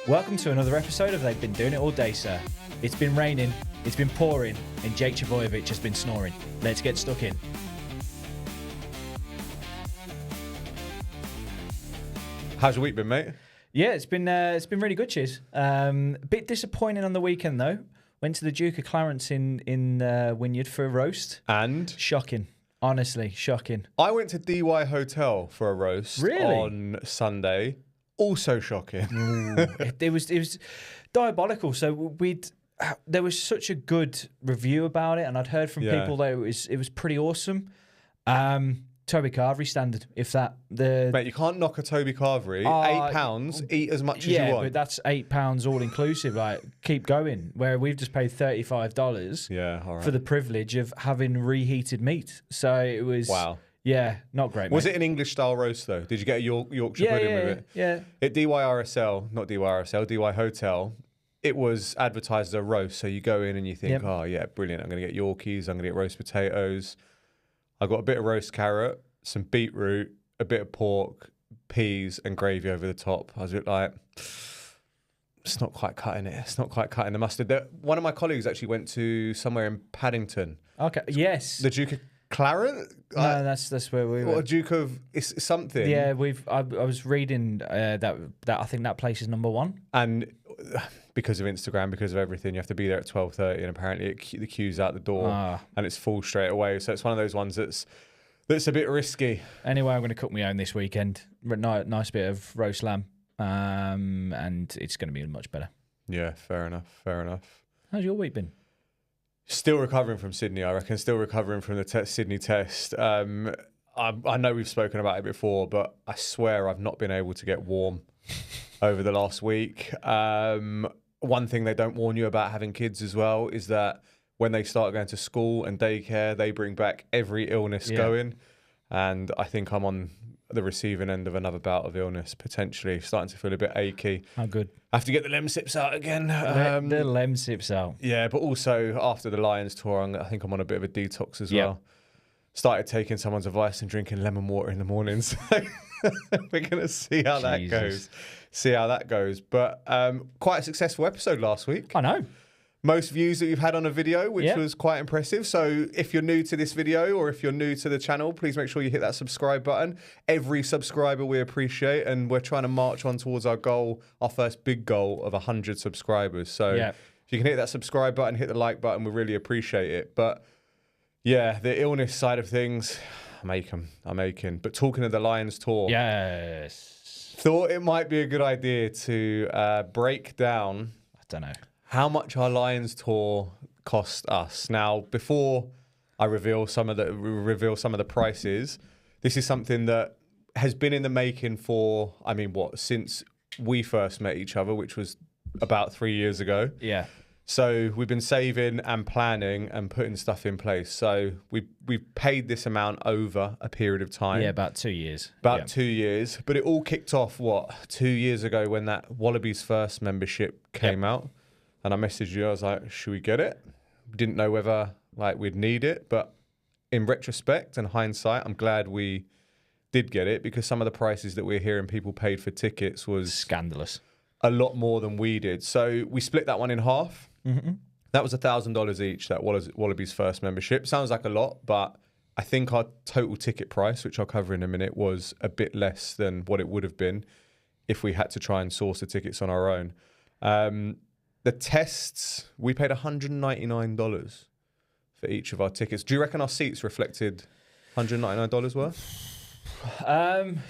Welcome to another episode of They've Been Doing It All Day, Sir. It's been raining, it's been pouring, and Jake Trbojevic has been snoring. Let's get stuck in. How's your week been, mate? Yeah, it's been really good, cheers. A bit disappointing on the weekend though. Went to the Duke of Clarence in Wynyard for a roast. And? Shocking. Honestly, shocking. I went to DY Hotel for a roast on Sunday. Also shocking. It was diabolical. So there was such a good review about it, and I'd heard from people that it was pretty awesome. Toby Carvery standard, if that. Mate, you can't knock a Toby Carvery. £8, eat as much as you want. Yeah, but that's £8 all inclusive. Like, keep going. Where we've just paid $35 for the privilege of having reheated meat. So it was... Wow. Yeah, not great, Was mate. it an English style roast, though? Did you get a Yorkshire pudding with it? Yeah. At DYRSL, not DYRSL, DY Hotel, it was advertised as a roast. So you go in and you think, oh, yeah, brilliant. I'm going to get Yorkies. I'm going to get roast potatoes. I got a bit of roast carrot, some beetroot, a bit of pork, peas and gravy over the top. I was a bit like, it's not quite cutting it. It's not quite cutting the mustard. One of my colleagues actually went to somewhere in Paddington. Okay, yes. The Duke of Clarence? No, that's where we were. Or Duke of it's something. Yeah, I was reading that I think that place is number one. And because of Instagram, because of everything, you have to be there at 12:30, and apparently the queue's out the door and it's full straight away. So it's one of those ones that's a bit risky. Anyway, I'm going to cook my own this weekend. Nice bit of roast lamb, and it's going to be much better. Yeah, fair enough. How's your week been? Still recovering from Sydney, I reckon. Still recovering from the Sydney test. I know we've spoken about it before, but I swear I've not been able to get warm over the last week. One thing they don't warn you about having kids as well is that when they start going to school and daycare, they bring back every illness going. And I think I'm on the receiving end of another bout of illness, potentially. Starting to feel a bit achy. Oh, good. I have to get the Lemsips out again. The Lemsips out. Yeah, but also after the Lions tour, I think I'm on a bit of a detox as well. Started taking someone's advice and drinking lemon water in the mornings. We're going to see how that goes. But quite a successful episode last week. I know. Most views that we've had on a video, which was quite impressive. So if you're new to this video or if you're new to the channel, please make sure you hit that subscribe button. Every subscriber we appreciate, and we're trying to march on towards our goal, our first big goal of 100 subscribers. So if you can hit that subscribe button, hit the like button, we really appreciate it. But yeah, the illness side of things, I'm aching. But talking of the Lions tour, thought it might be a good idea to break down. I don't know. How much our Lions tour cost us. Now, before I reveal some of the prices, this is something that has been in the making for, since we first met each other, which was about 3 years ago. Yeah. So we've been saving and planning and putting stuff in place. So we've paid this amount over a period of time. Yeah, about 2 years. 2 years. But it all kicked off, 2 years ago when that Wallabies First membership came out. And I messaged you, I was like, should we get it? Didn't know whether we'd need it. But in retrospect and hindsight, I'm glad we did get it, because some of the prices that we're hearing people paid for tickets was scandalous. A lot more than we did. So we split that one in half. Mm-hmm. That was $1,000 each, that Wallabies First membership. Sounds like a lot, but I think our total ticket price, which I'll cover in a minute, was a bit less than what it would have been if we had to try and source the tickets on our own. The tests, we paid $199 for each of our tickets. Do you reckon our seats reflected $199 worth?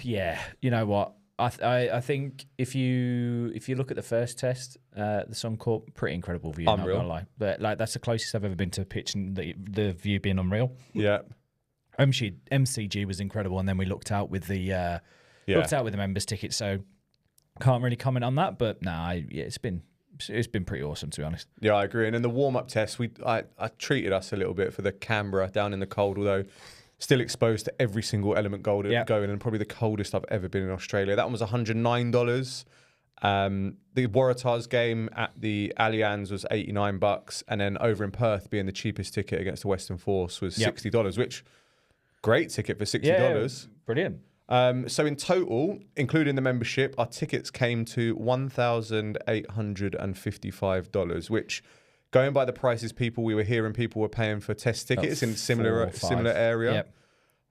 Yeah. You know what? I think if you look at the first test, the Suncorp, pretty incredible view. Unreal. Not gonna lie, but that's the closest I've ever been to a pitch, and the view being unreal. Yeah. MCG was incredible, and then we looked out with the members' tickets. So can't really comment on that, but it's been pretty awesome, to be honest. Yeah, I agree. And in the warm-up test, I treated us a little bit for the Canberra down in the cold, although still exposed to every single element going, and probably the coldest I've ever been in Australia. That one was $109. The Waratahs game at the Allianz was $89, and then over in Perth, being the cheapest ticket against the Western Force, was $60, which great ticket for $60. Yeah, brilliant. So in total, including the membership, our tickets came to $1,855, which, going by the prices we were hearing people were paying for test tickets in similar area. Yep.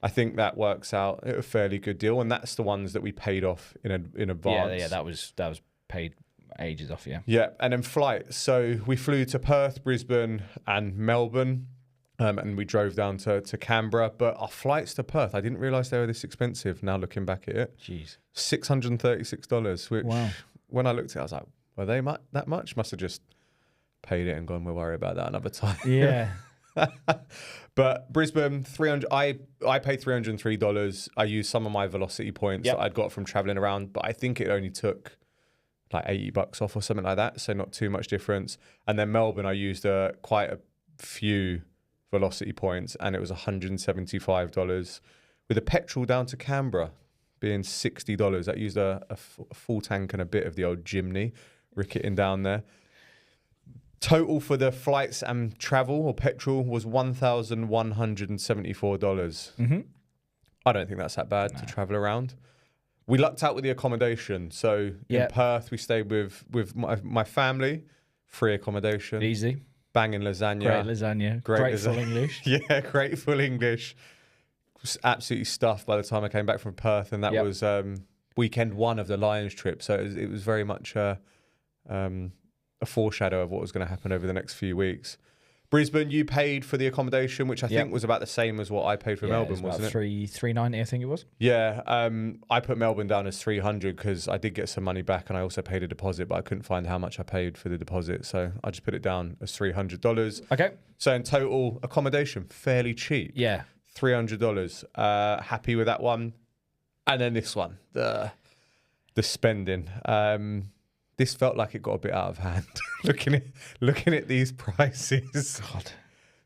I think that works out a fairly good deal, and that's the ones that we paid off in advance. Yeah, that was paid ages off. Yeah, and then flights. So we flew to Perth, Brisbane, and Melbourne. And we drove down to Canberra. But our flights to Perth, I didn't realise they were this expensive now looking back at it. Jeez. $636, which when I looked at it, I was like, were they that much? Must have just paid it and gone, we'll worry about that another time. Yeah. But Brisbane, I paid $303. I used some of my velocity points that I'd got from travelling around, but I think it only took like $80 off or something like that. So not too much difference. And then Melbourne, I used quite a few velocity points, and it was $175 with a petrol down to Canberra being $60. That used a full tank and a bit of the old Jimny ricketing down there. Total for the flights and travel or petrol was $1,174. I don't think that's that bad to travel around. We lucked out with the accommodation. So in Perth, we stayed with my family, free accommodation. Easy. Banging lasagna. Great lasagna. Grateful English. Yeah, grateful English. Was absolutely stuffed by the time I came back from Perth, and that was weekend one of the Lions trip. So it was very much a foreshadow of what was going to happen over the next few weeks. Brisbane, you paid for the accommodation, which I think was about the same as what I paid for Melbourne, wasn't it? $390, I think it was. Yeah, I put Melbourne down as $300 because I did get some money back, and I also paid a deposit, but I couldn't find how much I paid for the deposit, so I just put it down as $300. Okay. So in total, accommodation fairly cheap. Yeah, $300. Happy with that one. And then this one, the spending. This felt like it got a bit out of hand. looking at these prices. God.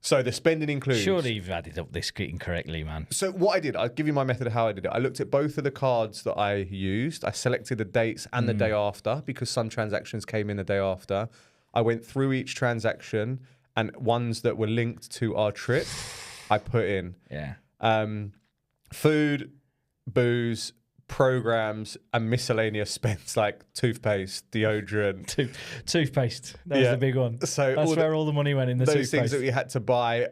So the spending includes... Surely you've added up this incorrectly, man. So what I did, I'll give you my method of how I did it. I looked at both of the cards that I used. I selected the dates and the day after, because some transactions came in the day after. I went through each transaction, and ones that were linked to our trip, I put in. Yeah. Food, booze, programs, and miscellaneous spends like toothpaste, deodorant. Toothpaste. That was the big one. So that's where all the money went in the toothpaste. Those things that we had to buy.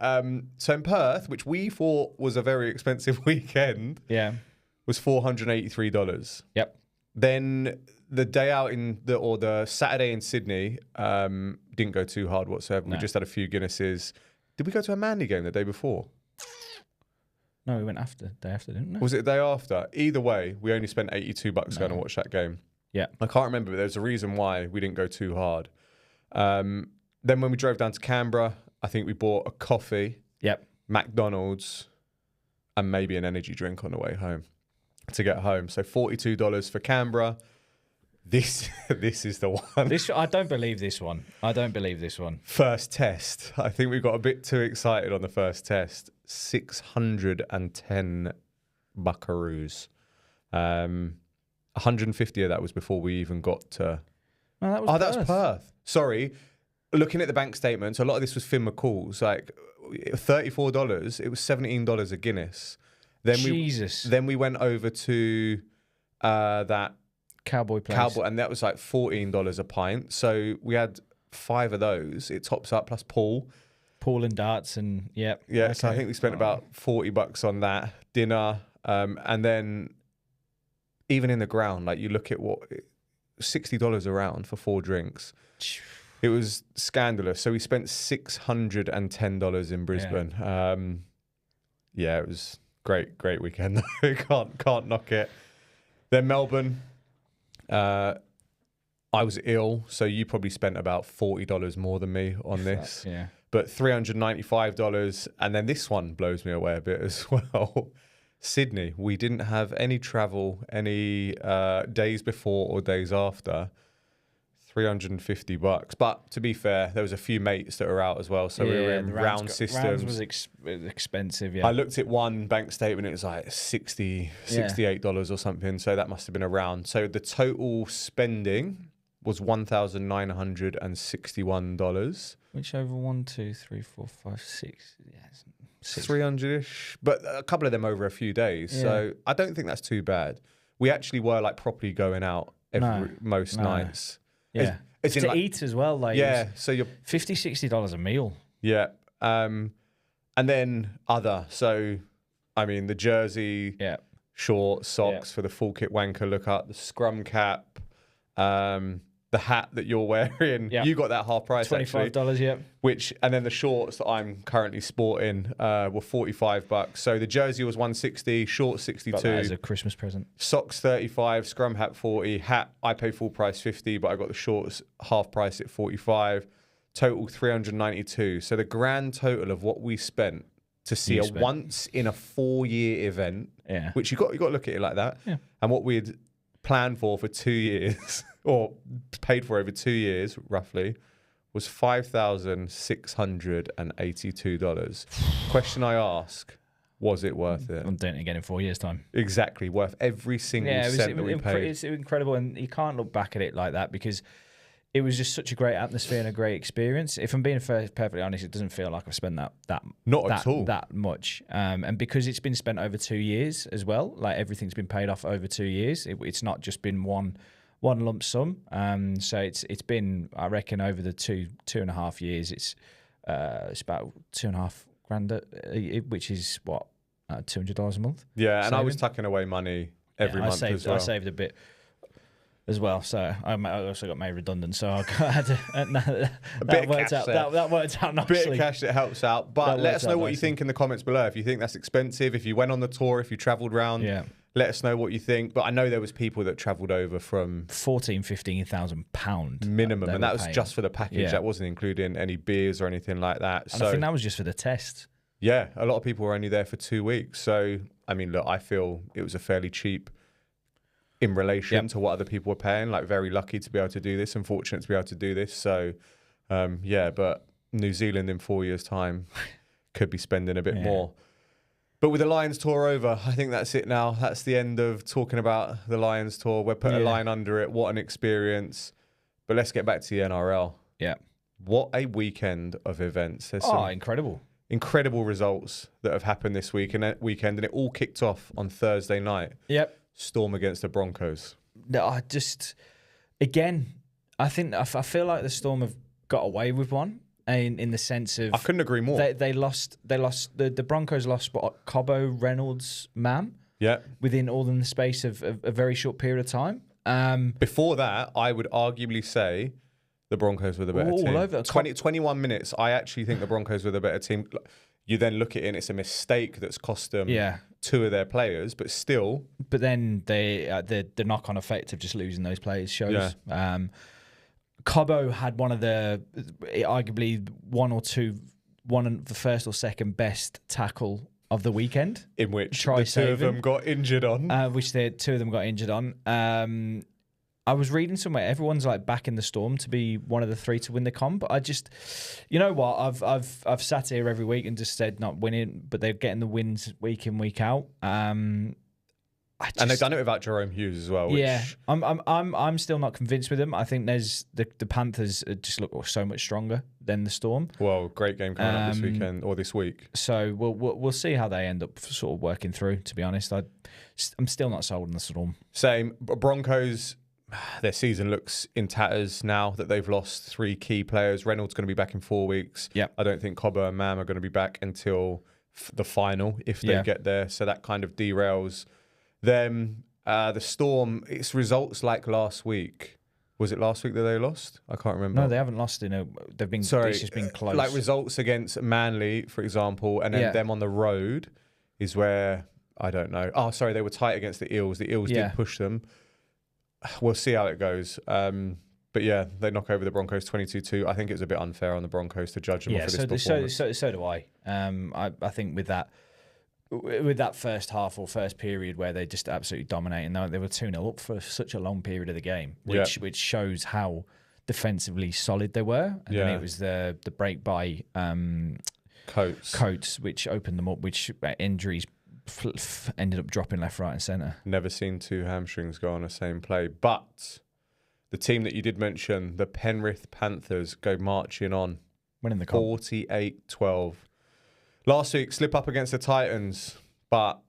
So in Perth, which we thought was a very expensive weekend, was $483. Yep. Then the day out the Saturday in Sydney didn't go too hard whatsoever. No. We just had a few Guinnesses. Did we go to a Manly game the day before? No, we went day after, didn't we? Was it the day after? Either way, we only spent $82 going to watch that game. Yeah. I can't remember, but there's a reason why we didn't go too hard. Then when we drove down to Canberra, I think we bought a coffee, McDonald's, and maybe an energy drink on the way home to get home. So $42 for Canberra. This is the one. I don't believe this one. First test. I think we got a bit too excited on the first test. 610 buckaroos. 150 of that was before we even got to... No, that was Perth. Sorry. Looking at the bank statements, a lot of this was Finn McCall's. Like $34. It was $17 a Guinness. Then we went over to that... Cowboy place. And that was like $14 a pint. So we had 5 of those. It tops up, plus pool and darts, and yeah. Okay. So I think we spent about $40 on that dinner, and then even in the ground, like you look at $60 a round for 4 drinks. It was scandalous. So we spent $610 in Brisbane. It was great weekend. can't knock it. Then Melbourne. I was ill, so you probably spent about $40 more than me on this. Yeah. But $395, and then this one blows me away a bit as well. Sydney, we didn't have any travel any days before or days after. $350. But to be fair, there was a few mates that were out as well, so we were in round systems. Rounds was expensive, yeah. I looked at one bank statement, it was like $68 or something, so that must have been a round. So the total spending was $1,961. Which over 1, 2, 3, 4, 5, 6. Yes. 300-ish, but a couple of them over a few days. Yeah. So I don't think that's too bad. We actually were like properly going out most nights. Yeah. It's to eat as well. Like, so you're $50-$60 a meal. Yeah. And then other. So, I mean, the jersey, shorts, socks for the full kit wanker look up, the scrum cap, the hat that you're wearing. You got that half price, $25, and then the shorts that I'm currently sporting were $45. So the jersey was $160, shorts $62. Got that as a Christmas present. Socks $35, scrum hat $40, hat I pay full price $50, but I got the shorts half price at $45. Total $392. So the grand total of what we spent to see once in a 4-year event, which you got to look at it like that, and what we'd planned for 2 years or paid for over 2 years roughly was $5,682. Question I ask: was it worth it? I'm doing it again in 4 years' time. Exactly, worth every single cent that we paid. It's incredible, and you can't look back at it like that because it was just such a great atmosphere and a great experience. If I'm being perfectly honest, it doesn't feel like I've spent at all that much. And because it's been spent over 2 years as well, like everything's been paid off over 2 years. It's not just been one lump sum. So it's been, I reckon, over the two and a half years, it's about $2,500, which is what, $200 a month. Yeah, and saving. I was tucking away money every month as well. I saved a bit as well, so I also got made redundant. So I had to, that worked out nicely. Bit of cash that helps out. But let us know what you think in the comments below. If you think that's expensive, if you went on the tour, if you travelled round, let us know what you think. But I know there was people that travelled over from £14,000-15,000 minimum, and that was just for the package. That wasn't including any beers or anything like that. And I think that was just for the test. Yeah, a lot of people were only there for 2 weeks. So I mean, look, I feel it was a fairly cheap in relation to what other people were paying. Like, very lucky to be able to do this and fortunate to be able to do this. So, but New Zealand in 4 years' time could be spending a bit more. But with the Lions tour over, I think that's it now. That's the end of talking about the Lions tour. We'll put a line under it. What an experience. But let's get back to the NRL. Yeah. What a weekend of events. There's incredible results that have happened this weekend, and it all kicked off on Thursday night. Yep. Storm against the Broncos. No, I feel like the Storm have got away with one in the sense of, I couldn't agree more. They lost the Broncos lost Cobbo, Reynolds, Mam. Yeah. Within all in the space of a very short period of time. Before that, I would arguably say the Broncos were the better team. All over 21 minutes. I actually think the Broncos were the better team. You then look at it and it's a mistake that's cost them two of their players, but still. But then the knock-on effect of just losing those players shows. Yeah. Cobbo had one of the, arguably one of the first or second best tackle of the weekend. In which the two of them got injured on. Which the two of them got injured on. I was reading somewhere everyone's like backing the Storm to be one of the three to win the comp. But I just, you know what? I've sat here every week and just said not winning, but they're getting the wins week in, week out. And they've done it without Jerome Hughes as well. Which... Yeah, I'm still not convinced with them. I think there's the Panthers just look so much stronger than the Storm. Well, great game coming up this weekend or this week. So we'll see how they end up sort of working through. To be honest, I'm still not sold on the Storm. Same. Broncos. Their season looks in tatters now that they've lost 3 key players. Reynolds going to be back in 4 weeks. Yep. I don't think Cobbo and Mam are going to be back until the final if they get there. So that kind of derails them. The Storm, it's results like last week. Was it last week that they lost? I can't remember. No, they haven't lost. They've been. Sorry, it's just been close. Like results against Manly, for example, and then them on the road is where I don't know. Oh, sorry, they were tight against the Eels. The Eels did push them. We'll see how it goes. But yeah, they knock over the Broncos 22-2. I think it's a bit unfair on the Broncos to judge them for this performance. So do I. I think with that first half or first period where they just absolutely dominating, they were 2-0 up for such a long period of the game, which shows how defensively solid they were. And then it was the break by Coates, which opened them up, which injuries ended up dropping left, right and centre. Never seen 2 hamstrings go on the same play. But the team that you did mention, the Penrith Panthers, go marching on. Winning the comp. 48-12. Last week, slip up against the Titans, but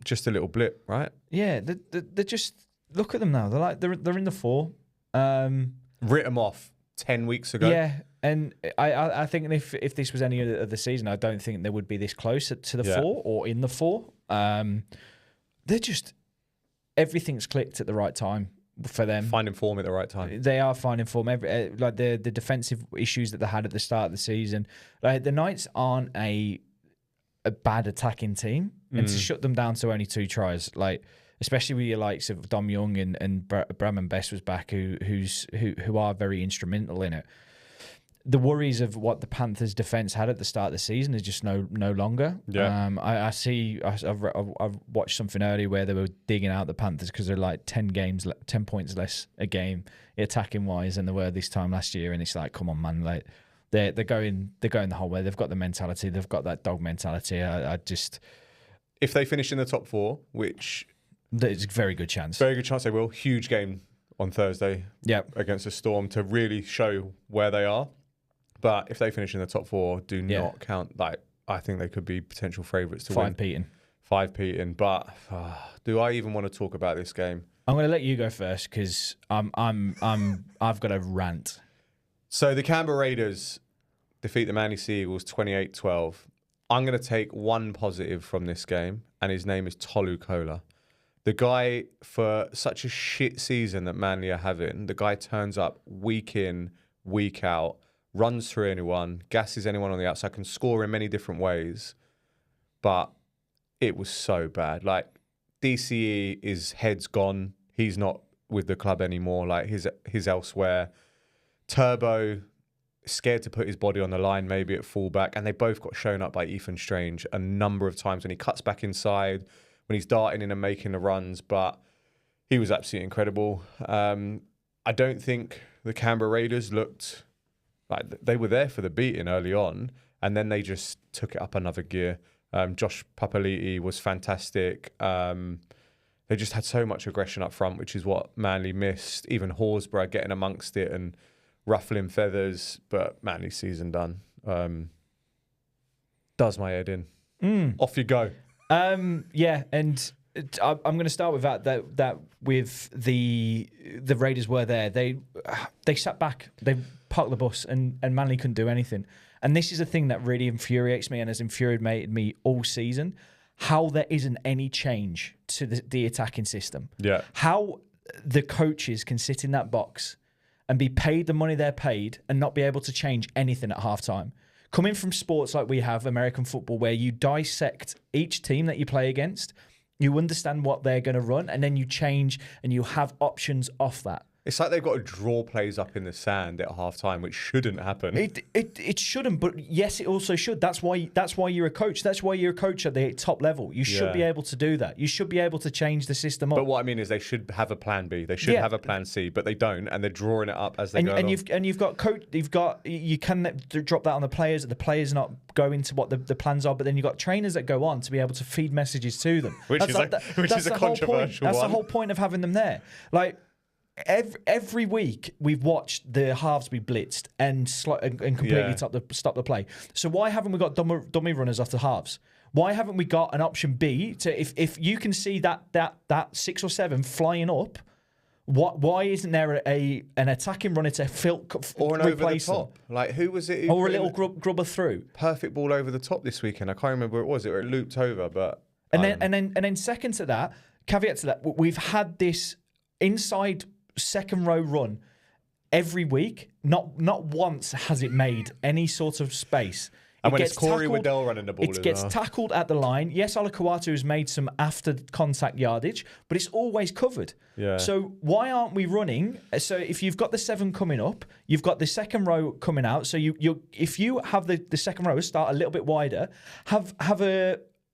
just a little blip, right? Yeah, they're just look at them now. They're in the 4. Writ them off 10 weeks ago. Yeah, and I think if this was any of the season, I don't think they would be this close to the 4 or in the 4. They're just everything's clicked at the right time for them. Finding form at the right time. They are finding form. Like the defensive issues that they had at the start of the season. Like the Knights aren't a bad attacking team, and to shut them down to only 2 tries, like especially with your likes of Dom Young and Bramman Best was back, who are very instrumental in it. The worries of what the Panthers' defense had at the start of the season is just no longer. Yeah. I've watched something earlier where they were digging out the Panthers because they're like 10 points less a game attacking wise than they were this time last year, and it's like, come on, man, like they're going the whole way. They've got the mentality. They've got that dog mentality. I just, if they finish in the top 4, which there's a very good chance. Very good chance they will. Huge game on Thursday. Yep. Against the Storm to really show where they are. But if they finish in the top 4, do not count. Like, I think they could be potential favourites to win. 5-peating. But do I even want to talk about this game? I'm going to let you go first because I've got a rant. So the Canberra Raiders defeat the Manly Sea Eagles 28-12. I'm going to take one positive from this game, and his name is Tolu Kola. The guy, for such a shit season that Manly are having, the guy turns up week in, week out, runs through anyone, gasses anyone on the outside, can score in many different ways. But it was so bad. Like, DCE, his head's gone. He's not with the club anymore. Like, he's elsewhere. Turbo, scared to put his body on the line, maybe at fullback. And they both got shown up by Ethan Strange a number of times when he cuts back inside, when he's darting in and making the runs. But he was absolutely incredible. I don't think the Canberra Raiders looked like they were there for the beating early on, and then they just took it up another gear. Josh Papali'i was fantastic. They just had so much aggression up front, which is what Manly missed. Even Horsburgh getting amongst it and ruffling feathers, but Manly's season done. Does my head in. Off you go. Yeah, and I'm going to start with that with the Raiders were there. They sat back. They parked the bus, and Manly couldn't do anything. And this is a thing that really infuriates me and has infuriated me all season. How there isn't any change to the attacking system. Yeah. How the coaches can sit in that box and be paid the money they're paid and not be able to change anything at halftime. Coming from sports like we have, American football, where you dissect each team that you play against, you understand what they're going to run, and then you change and you have options off that. It's like they've got to draw plays up in the sand at half-time, which shouldn't happen. It shouldn't, but yes, it also should. That's why you're a coach. That's why you're a coach at the top level. You should be able to do that. You should be able to change the system up. But what I mean is they should have a plan B. They should have a plan C, but they don't, and they're drawing it up as they go along. You've got coach. You can drop that on the players. The players not go into what the plans are, but then you've got trainers that go on to be able to feed messages to them. Which is a controversial one. That's the whole point of having them there. Like, every week we've watched the halves be blitzed and completely stop the play. So why haven't we got dummy runners off the halves? Why haven't we got an option B to if you can see that 6 or 7 flying up? Why isn't there an attacking runner to or an over the top? Like, who was it? Or a little grubber through. Perfect ball over the top this weekend. I can't remember where it was. It looped over, but and then second to that, caveat to that, we've had this inside second row run every week. Not once has it made any sort of space. And when it's Corey Waddell running the ball, it gets tackled at the line. Yes, Olakuatu has made some after contact yardage, but it's always covered. Yeah. So why aren't we running? So if you've got the 7 coming up, you've got the second row coming out. So if you have the second row start a little bit wider, have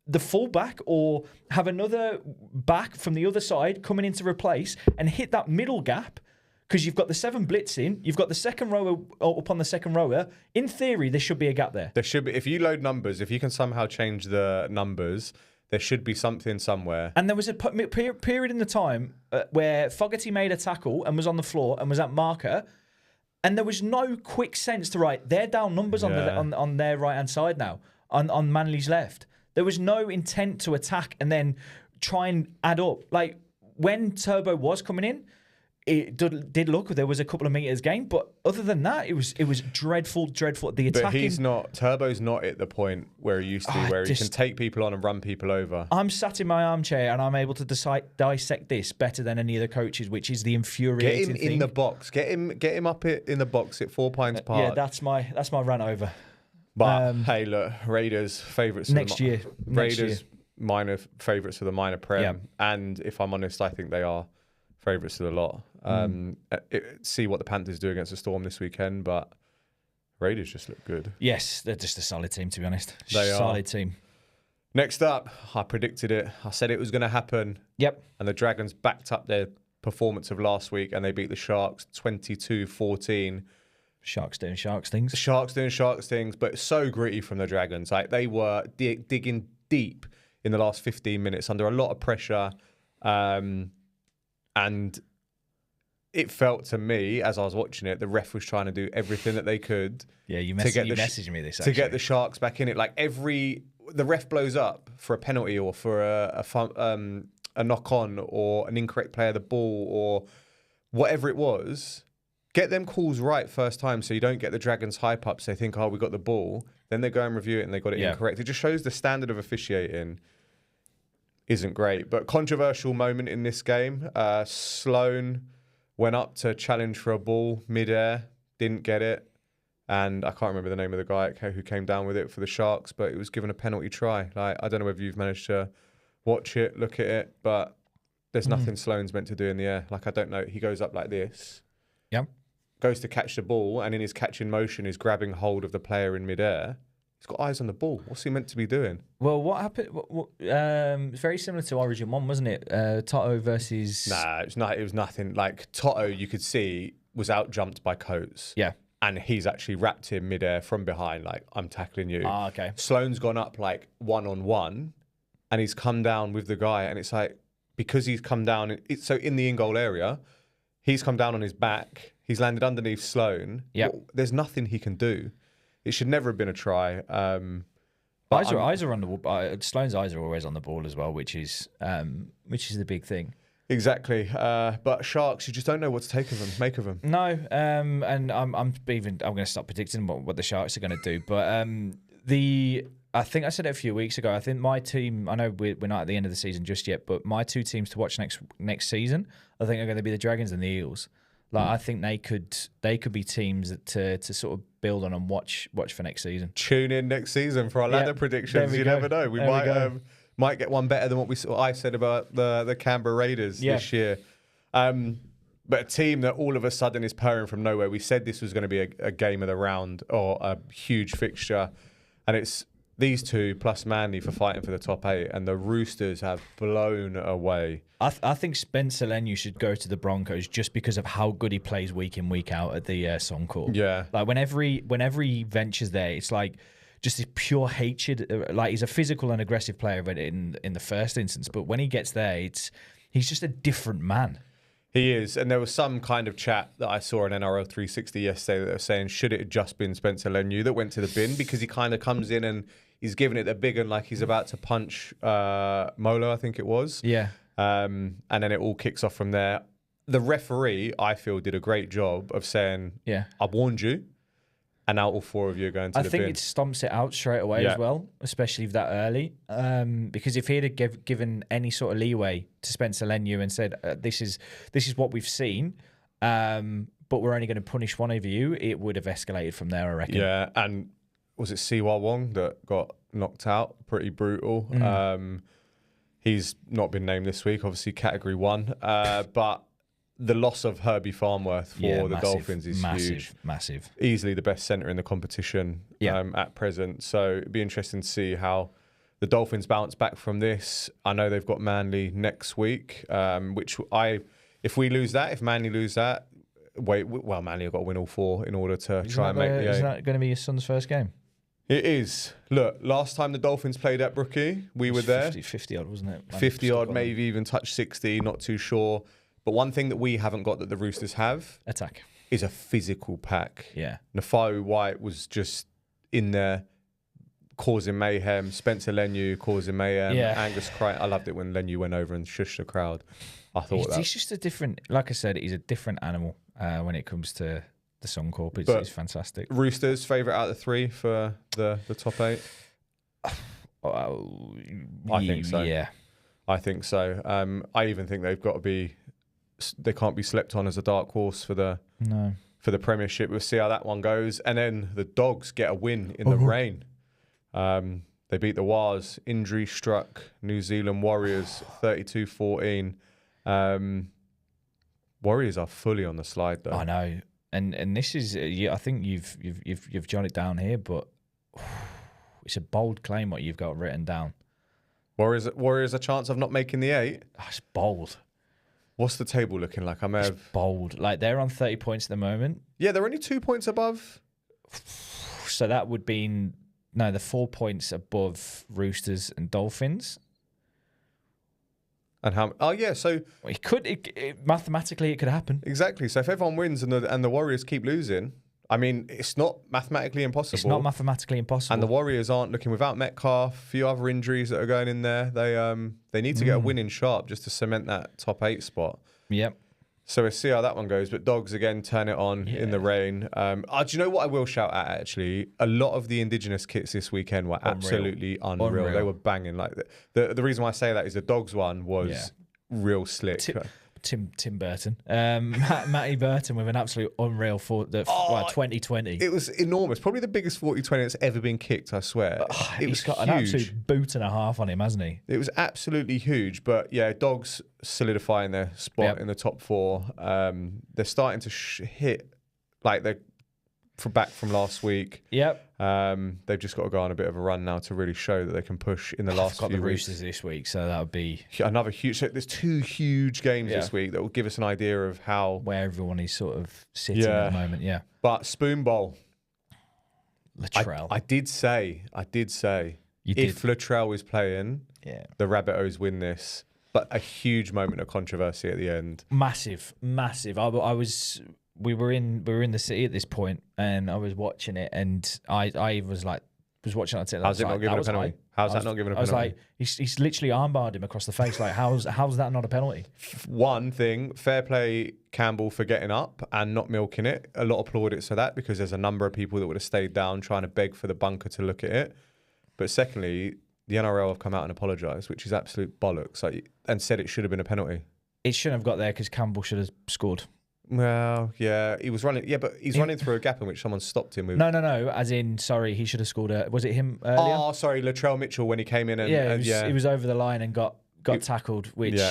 the full back or have another back from the other side coming in to replace and hit that middle gap, because you've got the 7 blitzing, you've got the second rower up on the second rower. In theory, there should be a gap there. There should be. If you load numbers, if you can somehow change the numbers, there should be something somewhere. And there was a period in the time where Fogarty made a tackle and was on the floor and was at marker, and there was no quick sense to they're down numbers on their right-hand side now. on Manly's left. There was no intent to attack and then try and add up. Like, when Turbo was coming in, it did look, there was a couple of meters gained, but other than that, it was dreadful. The attacking. But he's not. Turbo's not at the point where he used to, where he can take people on and run people over. I'm sat in my armchair and I'm able to dissect this better than any other coaches, which is the infuriating thing. Get him in the box. Get him up in the box at 4 Pines Park. Yeah, that's my rant over. But hey, look, Raiders favourites next year. Raiders minor favourites for the minor prem, and if I'm honest, I think they are favourites of the lot. See what the Panthers do against the Storm this weekend, but Raiders just look good. Yes, they're just a solid team, to be honest. They are. Solid team. Next up, I predicted it. I said it was going to happen. Yep. And the Dragons backed up their performance of last week and they beat the Sharks 22-14. Sharks doing Sharks things. Sharks doing Sharks things, but so gritty from the Dragons. Like, they were digging deep in the last 15 minutes under a lot of pressure. And it felt to me, as I was watching it, the ref was trying to do everything that they could. Yeah, you messaged me this, actually. To get the Sharks back in it. Like, the ref blows up for a penalty or for a knock-on or an incorrect play of the ball or whatever it was. Get them calls right first time so you don't get the Dragons hype up so they think, oh, we got the ball. Then they go and review it and they got it incorrect. It just shows the standard of officiating isn't great. But controversial moment in this game. Sloan went up to challenge for a ball mid-air, didn't get it. And I can't remember the name of the guy who came down with it for the Sharks, but it was given a penalty try. Like, I don't know whether you've managed to watch it, look at it, but there's nothing Sloan's meant to do in the air. Like, I don't know. He goes up like this. Yeah. Goes to catch the ball, and in his catching motion is grabbing hold of the player in mid-air. He's got eyes on the ball. What's he meant to be doing? Well, what happened? Very similar to Origin 1, wasn't it? Toto versus... Nah, it was nothing. Like, Toto, you could see, was out-jumped by Coates. Yeah. And he's actually wrapped him mid-air from behind, like, I'm tackling you. Ah, okay. Sloan's gone up, like, one-on-one, and he's come down with the guy, and it's like, because he's come down... So in the in-goal area, he's come down on his back, he's landed underneath Sloan. Yeah. Well, there's nothing he can do. It should never have been a try. Eyes are on the ball. Sloan's eyes are always on the ball as well, which is the big thing. Exactly. But Sharks, you just don't know what to make of them. No. And I'm going to stop predicting what the Sharks are going to do. But I think I said it a few weeks ago. I think my team. I know we're not at the end of the season just yet, but my two teams to watch next season, I think, are going to be the Dragons and the Eels. Like, I think they could be teams to sort of build on and watch for next season. Tune in next season for our ladder predictions. You never know. We might get one better than what I said about the Canberra Raiders this year. But a team that all of a sudden is purring from nowhere. We said this was going to be a game of the round or a huge fixture, and it's these two plus Manly for fighting for the top 8, and the Roosters have blown away. I think Spencer Leniu should go to the Broncos just because of how good he plays week in, week out at the Suncorp. Yeah. Like, whenever he ventures there, it's like just this pure hatred. Like, he's a physical and aggressive player in the first instance, but when he gets there, he's just a different man. He is, and there was some kind of chat that I saw on NRL 360 yesterday that they were saying, should it have just been Spencer Leniu that went to the bin, because he kind of comes in and he's giving it the big one, like he's about to punch Molo, I think it was. Yeah. And then it all kicks off from there. The referee, I feel, did a great job of saying, I warned you, and now all 4 of you are going to the bin. I think it stomps it out straight away as well, especially that early. Because if he'd have given any sort of leeway to Spencer Leniu and said, this is what we've seen, but we're only going to punish one of you, it would have escalated from there, I reckon. Yeah, and was it Siwa Wong that got knocked out? Pretty brutal. He's not been named this week, obviously Category 1. But the loss of Herbie Farnworth for the Dolphins is huge. Massive. Easily the best centre in the competition at present. So it'd be interesting to see how the Dolphins bounce back from this. I know they've got Manly next week, if Manly lose that, Manly have got to win all 4 in order to try and make the 8. Isn't that going to be your son's first game? It is. Look, last time the Dolphins played at Brookie, we were there. 50 odd, wasn't it? 50 odd, maybe even touched 60, not too sure. But one thing that we haven't got that the Roosters have attack is a physical pack. Yeah. Nafau White was just in there causing mayhem. Spencer Leniu causing mayhem. Yeah. Angus Crichton. I loved it when Leniu went over and shushed the crowd. I thought he's just a different, like I said, he's a different animal when it comes to the Suncorp. It's fantastic. Roosters, favourite out of the 3 for the top 8? I think so. Yeah. I think so. I even think they can't be slept on as a dark horse for the Premiership. We'll see how that one goes. And then the Dogs get a win in the rain. They beat the Wars, injury-struck New Zealand Warriors 32-14. Warriors are fully on the slide, though. I know, and this is I think you've jotted it down here, but it's a bold claim what you've got written down. Warriors a chance of not making the 8. That's bold. What's the table looking like? It's bold. Like they're on 30 points at the moment. Yeah, they're only 2 points above. So that would be they're 4 points above Roosters and Dolphins. And how? Oh yeah, so it could mathematically it could happen. Exactly. So if everyone wins and the Warriors keep losing, I mean, it's not mathematically impossible. It's not mathematically impossible. And the Warriors aren't looking without Metcalf. A few other injuries that are going in there. They need to get a win in sharp just to cement that top 8 spot. Yep. So we'll see how that one goes. But Dogs, again, turn it on in the rain. Do you know what I will shout at, actually? A lot of the Indigenous kits this weekend were absolutely unreal. They were banging. Like the reason why I say that is the Dogs one was real slick. Tim Burton. Matty Burton with an absolute unreal 2020. It was enormous. Probably the biggest 40-20 that's ever been kicked, I swear. He's got an absolute boot and a half on him, hasn't he? It was absolutely huge. But yeah, Dogs solidifying their spot in the top 4. They're starting to hit, like they're back from last week. Yep. They've just got to go on a bit of a run now to really show that they can push in the last few weeks. Got the Roosters this week, so that would be another huge. So there's 2 huge games this week that will give us an idea of where everyone is sort of sitting at the moment. Yeah. But Spoon Bowl. Latrell. I did say if Latrell is playing, the Rabbitohs win this. But a huge moment of controversy at the end. Massive. We were in the city at this point, and I was watching it, and I was watching it. How's it not giving a penalty? How's that not giving a penalty? I was like, he's literally armbarred him across the face. Like, how's that not a penalty? One thing, fair play Campbell for getting up and not milking it. A lot of plaudits for that because there's a number of people that would have stayed down trying to beg for the bunker to look at it. But secondly, the NRL have come out and apologised, which is absolute bollocks, and said it should have been a penalty. It shouldn't have got there because Campbell should have scored. Well, yeah, he was running. Yeah, but he's running through a gap in which someone stopped him with. No. As in, sorry, he should have scored. Was it him earlier? Oh, sorry, Latrell Mitchell when he came in and he was over the line and got tackled. Which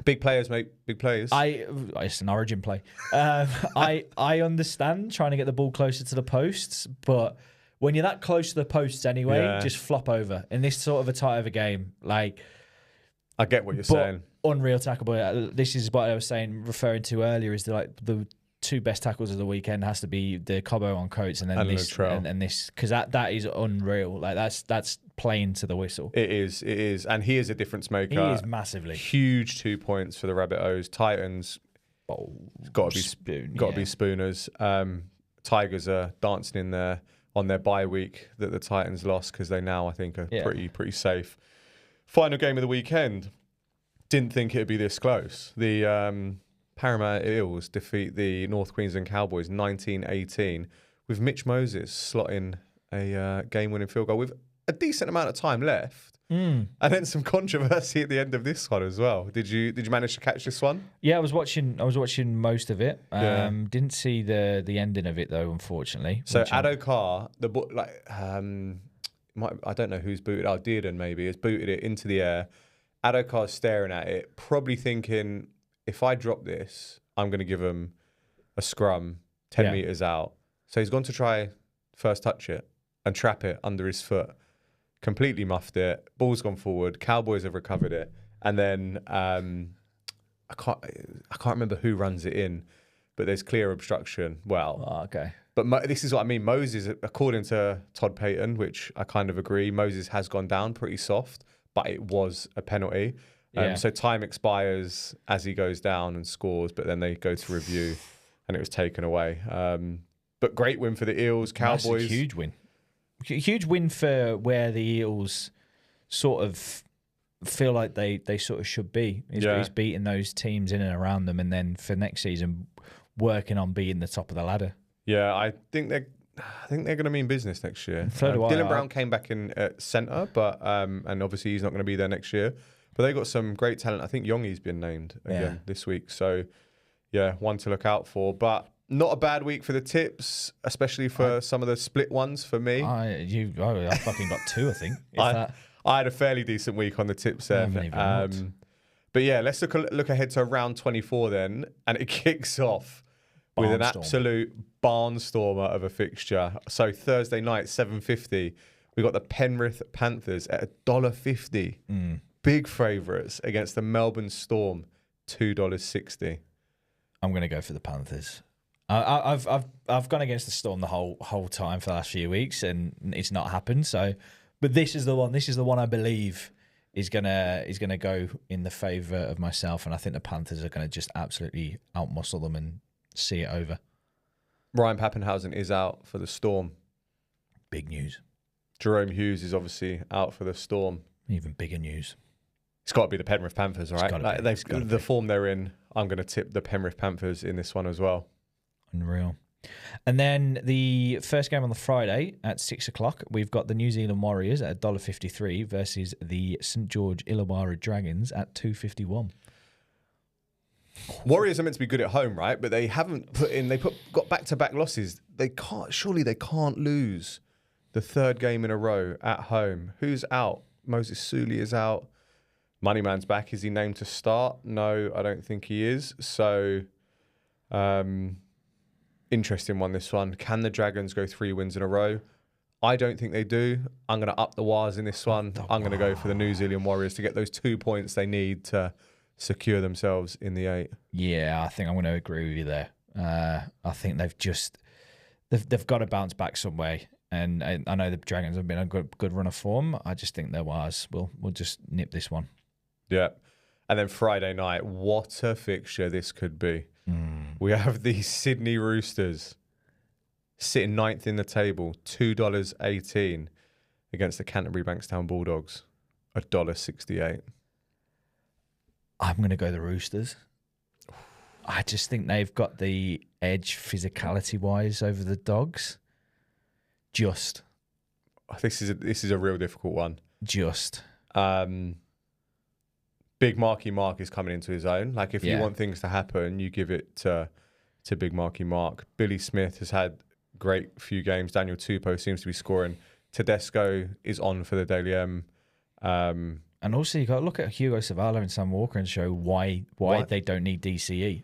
big players make big players. It's an origin play. I understand trying to get the ball closer to the posts, but when you're that close to the posts anyway, just flop over in this sort of a tight of a game. Like, I get what you're saying. Unreal tackle, but this is what I was referring to earlier, is the 2 best tackles of the weekend has to be the Cobbo on Coates and then this, because that is unreal. Like that's playing to the whistle. It is, and he is a difference maker. He is massively huge. 2 points for the Rabbitohs. Titans got to be spooners. Tigers are dancing in there on their bye week that the Titans lost because they now I think are pretty safe. Final game of the weekend. Didn't think it would be this close. The Parramatta Eels defeat the North Queensland Cowboys 19-18 with Mitch Moses slotting a game-winning field goal with a decent amount of time left. And then some controversy at the end of this one as well. Did you manage to catch this one? Yeah, I was watching most of it. Didn't see the ending of it though, unfortunately. So Addo Carr, I don't know who's booted. Dearden maybe has booted it into the air. Addo Carr's staring at it, probably thinking, if I drop this, I'm going to give him a scrum 10 metres out. So he's gone to try first touch it and trap it under his foot. Completely muffed it. Ball's gone forward. Cowboys have recovered it. And then I can't remember who runs it in, but there's clear obstruction. Well, okay. But this is what I mean. Moses, according to Todd Payton, which I kind of agree, Moses has gone down pretty soft, but it was a penalty. So time expires as he goes down and scores, but then they go to review and it was taken away. But great win for the Eels. Cowboys. Huge win. huge win for where the Eels sort of feel like they sort of should be. Is beating those teams in and around them, and then for next season working on being the top of the ladder. Yeah, I think they're going to be in business next year. So do I. Dylan Brown came back in at centre, but and obviously he's not going to be there next year. But they got some great talent. I think Yongi's been named again this week. So, yeah, one to look out for. But not a bad week for the tips, especially for some of the split ones for me. I fucking got 2, I think. I had a fairly decent week on the tips there. But yeah, let's look ahead to round 24 then. And it kicks off with an absolute barnstormer of a fixture. So Thursday night, 7:50, we got the Penrith Panthers at $1.50. Big favourites against the Melbourne Storm, $2.60. I'm going to go for the Panthers. I've gone against the Storm the whole time for the last few weeks, and it's not happened. So, but this is the one. This is the one I believe is gonna go in the favour of myself, and I think the Panthers are going to just absolutely outmuscle them and see it over. Ryan Pappenhausen is out for the Storm. Big news. Jerome Hughes is obviously out for the Storm. Even bigger news. It's got to be the Penrith Panthers, right? The form they're in, I'm going to tip the Penrith Panthers in this one as well. Unreal. And then the first game on the Friday at 6 o'clock, we've got the New Zealand Warriors at $1.53 versus the St George Illawarra Dragons at $2.51. Warriors are meant to be good at home, right? But they haven't got back-to-back losses. They can't lose the third game in a row at home. Who's out? Moses Suli is out. Moneyman's back. Is he named to start? No, I don't think he is. So, interesting one, this one. Can the Dragons go 3 wins in a row? I don't think they do. I'm going to up the wires in this one. I'm going to go for the New Zealand Warriors to get those 2 points they need to secure themselves in the 8. Yeah, I think I'm going to agree with you there. I think they've got to bounce back some way. And I know the Dragons have been a good run of form. I just think their wires will just nip this one. Yeah. And then Friday night, what a fixture this could be. We have the Sydney Roosters sitting 9th in the table, $2.18 against the Canterbury Bankstown Bulldogs, $1.68. I'm going to go the Roosters. I just think they've got the edge physicality-wise over the Dogs. Just. This is a real difficult one. Just. Big Marky Mark is coming into his own. Like, if you want things to happen, you give it to Big Marky Mark. Billy Smith has had great few games. Daniel Tupou seems to be scoring. Tedesco is on for the Daily M. And also, you got to look at Hugo Savala and Sam Walker and show why they don't need DCE.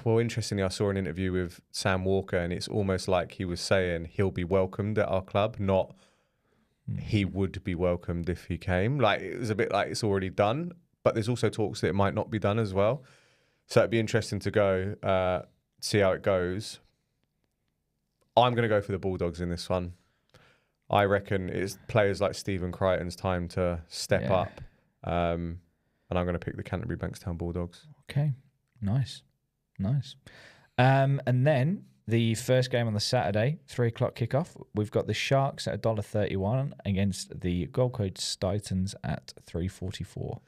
Well, interestingly, I saw an interview with Sam Walker, and it's almost like he was saying he'll be welcomed at our club, not he would be welcomed if he came. Like, it was a bit like it's already done, but there's also talks that it might not be done as well. So it'd be interesting to go see how it goes. I'm going to go for the Bulldogs in this one. I reckon it's players like Stephen Crichton's time to step up. And I'm going to pick the Canterbury Bankstown Bulldogs. Okay, nice. And then the first game on the Saturday, 3 o'clock kickoff, we've got the Sharks at $1.31 against the Gold Coast Titans at $3.44.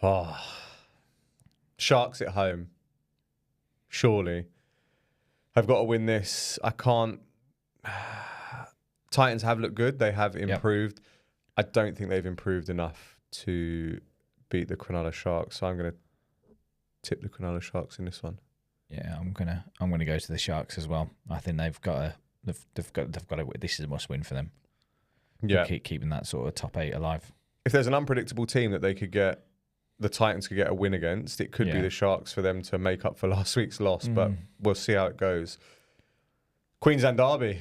Oh. Sharks at home. Surely. I've got to win this. I can't. Titans have looked good. They have improved. Yep. I don't think they've improved enough to beat the Cronulla Sharks. So I'm going to tip the Cronulla Sharks in this one. Yeah, I'm gonna go to the Sharks as well. I think they've got to. This is a must win for them. Yeah, keeping that sort of top 8 alive. If there's an unpredictable team that they could get, the Titans could get a win against, it could be the Sharks for them to make up for last week's loss. But we'll see how it goes. Queensland Derby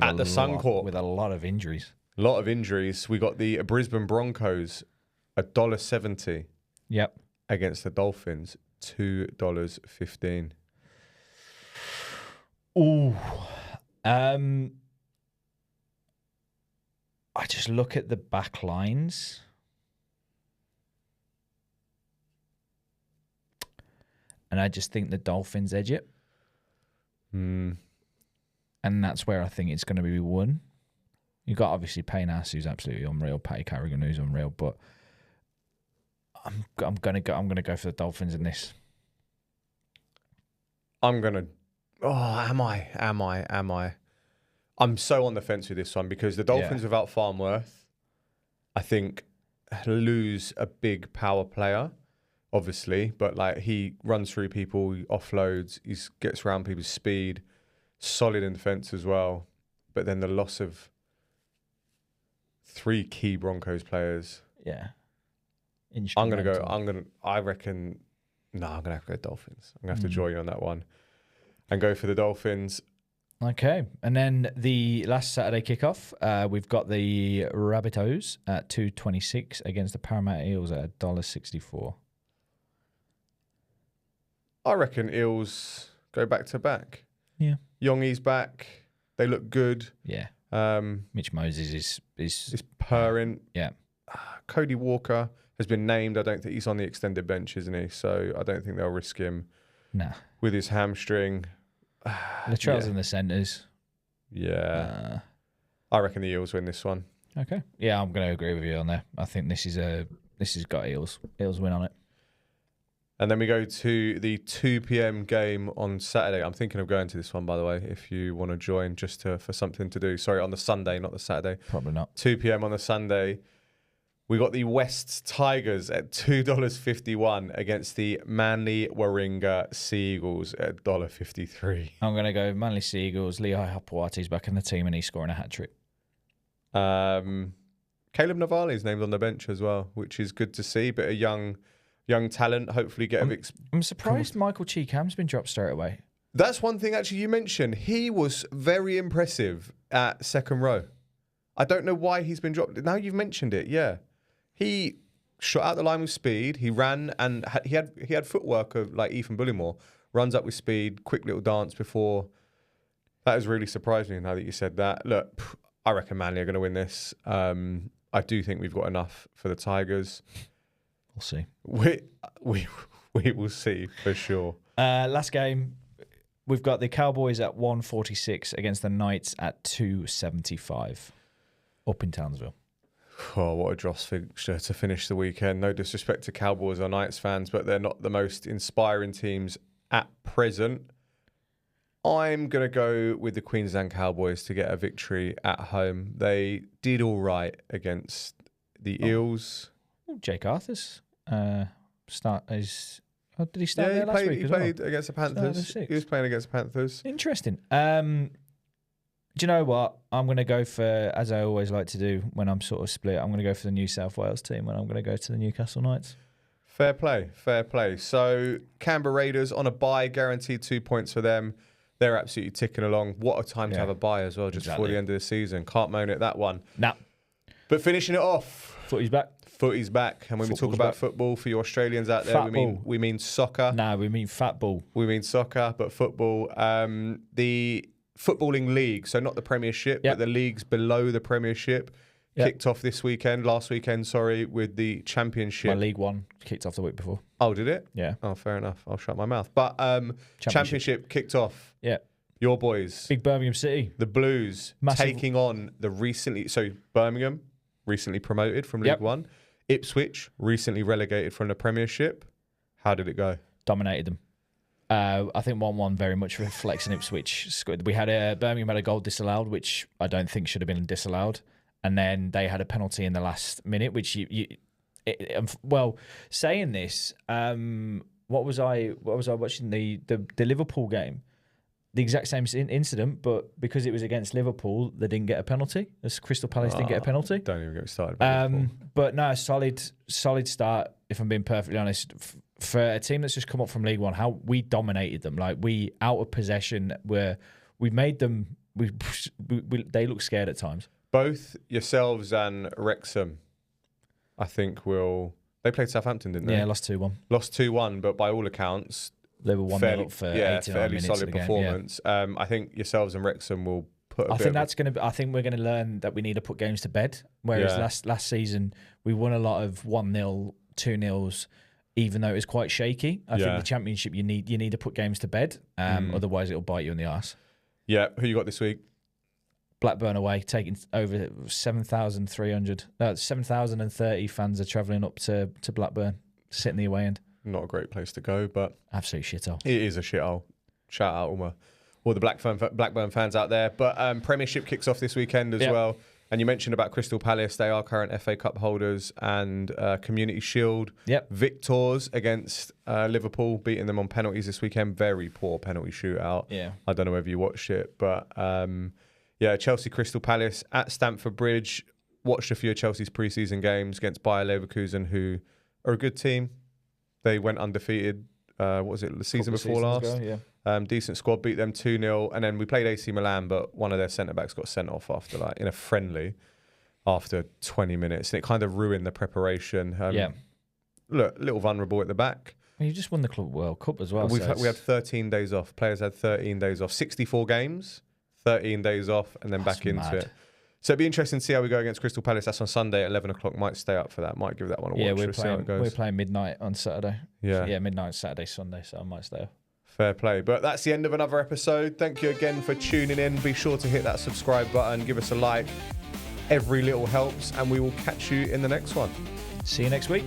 at the Suncorp with a lot of injuries. A lot of injuries. We got the Brisbane Broncos $1.70. Yep. Against the Dolphins $2.15. Ooh. I just look at the back lines. And I just think the Dolphins edge it. And that's where I think it's going to be won. You've got obviously Payne-Haas, who's absolutely unreal, Paddy Carrigan, who's unreal, but I'm gonna go for the Dolphins in this. Am I? I'm so on the fence with this one because the Dolphins without Farnworth, I think, lose a big power player, obviously, but like he runs through people, he offloads, he gets around people's speed, solid in defence as well. But then the loss of 3 key Broncos players. Yeah. I'm gonna have to go Dolphins. I'm gonna have to join you on that one and go for the Dolphins. Okay, and then the last Saturday kickoff, we've got the Rabbitohs at 2.26 against the Parramatta Eels at $1.64. I reckon Eels go back to back. Yeah, Yongi's back. They look good. Yeah. Mitch Moses is purring. Yeah. Cody Walker has been named. I don't think he's on the extended bench, isn't he? So I don't think they'll risk him. Nah. With his hamstring. Latrell's in the centres. Yeah. I reckon the Eels win this one. Okay. Yeah, I'm going to agree with you on there. I think this has got Eels. Eels win on it. And then we go to the 2 p.m. game on Saturday. I'm thinking of going to this one, by the way, if you want to join just for something to do. Sorry, on the Sunday, not the Saturday. Probably not. 2 p.m. on the Sunday. We got the West Tigers at $2.51 against the Manly Warringah Sea Eagles at $1.53. I'm going to go Manly Sea Eagles. Lehigh Hapawati's back in the team and he's scoring a hat-trick. Caleb Navali's named on the bench as well, which is good to see. But a young talent, hopefully get I'm surprised Michael Cheekham's been dropped straight away. That's one thing actually you mentioned. He was very impressive at second row. I don't know why he's been dropped. Now you've mentioned it, yeah. He shot out the line with speed. He ran and he had footwork of like Ethan Bullimore. Runs up with speed, quick little dance before. That has really surprised me now that you said that. Look, I reckon Manly are going to win this. I do think we've got enough for the Tigers. We'll see. We will see for sure. Last game, we've got the Cowboys at 1.46 against the Knights at 2.75 up in Townsville. Oh, what a dross fixture to finish the weekend. No disrespect to Cowboys or Knights fans, but they're not the most inspiring teams at present. I'm going to go with the Queensland Cowboys to get a victory at home. They did all right against the Eels. Oh, Jake Arthur's did he start there last week? He played against the Panthers. He was playing against the Panthers. Interesting. Do you know what? I'm going to go for, as I always like to do when I'm sort of split, I'm going to go for the New South Wales team and I'm going to go to the Newcastle Knights. Fair play. So Canberra Raiders on a bye, guaranteed 2 points for them. They're absolutely ticking along. What a time to have a bye as well, just before the end of the season. Can't moan at that one. Nah. But finishing it off. Footy's back. Footy's back. And when we talk about football, for you Australians out there, we mean soccer. Nah, we mean fat ball. We mean soccer, but football. The footballing league, so not the Premiership, but the leagues below the Premiership, kicked off last weekend, with the Championship. My League One kicked off the week before. Oh, did it? Yeah. Oh, fair enough. I'll shut my mouth. But Championship kicked off. Yeah. Your boys. Big Birmingham City. The Blues taking on Birmingham, recently promoted from League One. Ipswich, recently relegated from the Premiership. How did it go? Dominated them. I think 1-1 very much reflects an Ipswich. We had Birmingham had a goal disallowed, which I don't think should have been disallowed, and then they had a penalty in the last minute, which saying this, what was I watching the Liverpool game? The exact same incident, but because it was against Liverpool, they didn't get a penalty. As Crystal Palace didn't get a penalty. Don't even get me started. But no, solid start. If I'm being perfectly honest, for a team that's just come up from League One, how we dominated them. Like we out of possession, where we made them. They look scared at times. Both yourselves and Wrexham, I think they played Southampton, didn't they? Yeah, lost 2-1. Lost 2-1, but by all accounts. They were 1-0 up for 89 fairly minutes solid of the performance. Game, I think yourselves and Wrexham will put. I think we're going to learn that we need to put games to bed. Whereas last season we won a lot of 1-0, 2-0s, even though it was quite shaky. I think the Championship you need to put games to bed. Otherwise it'll bite you in the arse. Yeah, who you got this week? Blackburn away, taking over 7,030 fans are travelling up to Blackburn, sitting the away end. Not a great place to go, but absolute shithole. It is a shithole. Shout out all the Blackburn fans out there. But Premiership kicks off this weekend as well. And you mentioned about Crystal Palace. They are current FA Cup holders and Community Shield victors against Liverpool, beating them on penalties this weekend. Very poor penalty shootout. Yeah. I don't know whether you watched it, but Chelsea Crystal Palace at Stamford Bridge. Watched a few of Chelsea's pre-season games against Bayer Leverkusen, who are a good team. They went undefeated. What was it? The season before last. Ago, decent squad, beat them 2-0, and then we played AC Milan, but one of their centre backs got sent off after in a friendly after 20 minutes, and it kind of ruined the preparation. Look, a little vulnerable at the back. Well, you just won the Club World Cup as well. We had 13 days off. Players had 13 days off. 64 games, 13 days off, and then back into it. So it'd be interesting to see how we go against Crystal Palace. That's on Sunday at 11 o'clock. Might stay up for that. Might give that one a watch. We're playing midnight on Saturday. Yeah, midnight Saturday, Sunday. So I might stay up. Fair play. But that's the end of another episode. Thank you again for tuning in. Be sure to hit that subscribe button. Give us a like. Every little helps. And we will catch you in the next one. See you next week.